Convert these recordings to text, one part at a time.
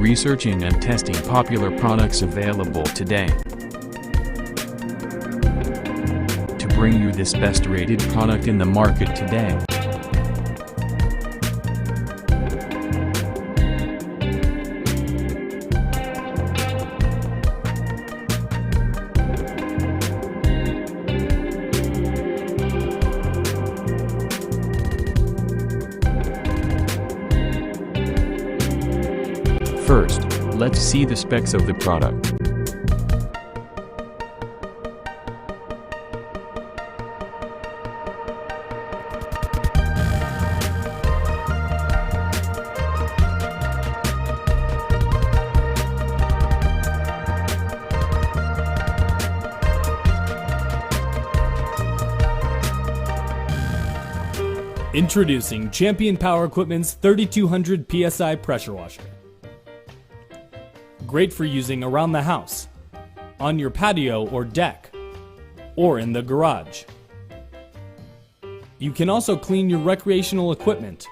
researching and testing popular products available today to bring you this best-rated product in the market today. First, let's see the specs of the product. Introducing Champion Power Equipment's 3200 PSI pressure washer. Great for using around the house, on your patio or deck, or in the garage. You can also clean your recreational equipment,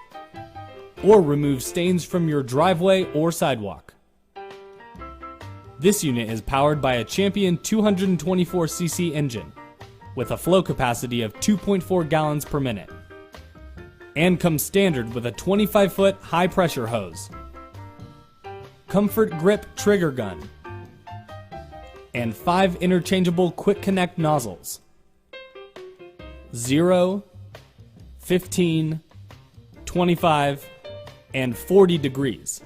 or remove stains from your driveway or sidewalk. This unit is powered by a Champion 224cc engine, with a flow capacity of 2.4 gallons per minute, and comes standard with a 25-foot high-pressure hose, comfort grip trigger gun, and 5 interchangeable quick connect nozzles: 0, 15, 25, and 40 degrees.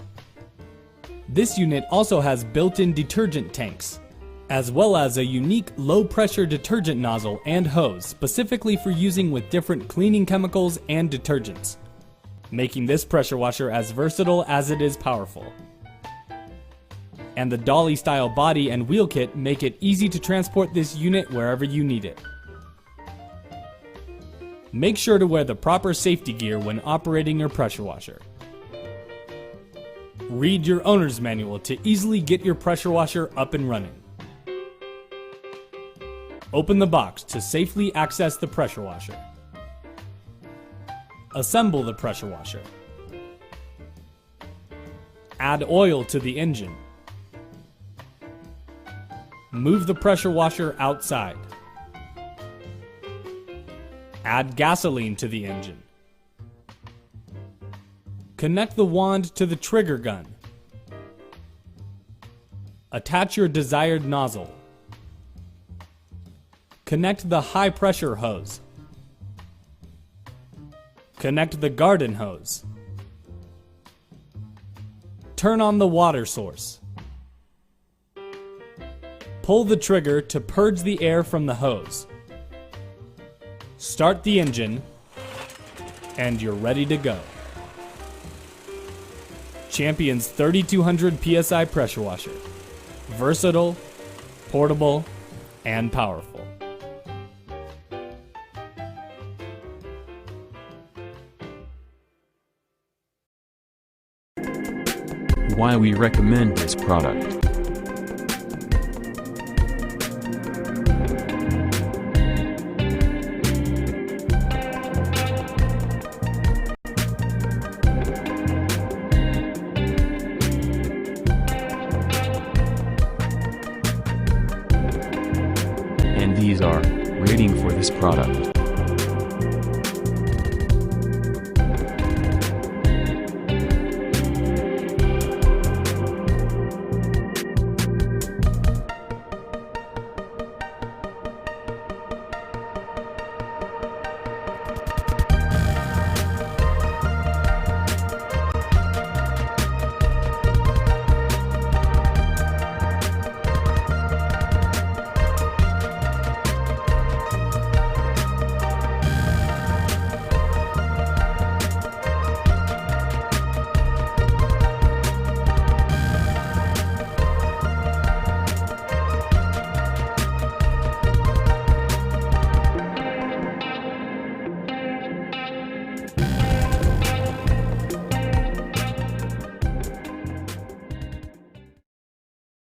This unit also has built-in detergent tanks, as well as a unique low-pressure detergent nozzle and hose specifically for using with different cleaning chemicals and detergents, making this pressure washer as versatile as it is powerful. And the Dolly-Style body and wheel kit make it easy to transport this unit wherever you need it. Make sure to wear the proper safety gear when operating your pressure washer. Read your owner's manual to easily get your pressure washer up and running. Open the box to safely access the pressure washer. Assemble the pressure washer. Add oil to the engine. Move the pressure washer outside. Add gasoline to the engine. Connect the wand to the trigger gun. Attach your desired nozzle. Connect the high pressure hose. Connect the garden hose. Turn on the water source. Pull the trigger to purge the air from the hose. Start the engine, and you're ready to go. Champion's 3200 PSI pressure washer. Versatile, portable, and powerful. Why we recommend this product.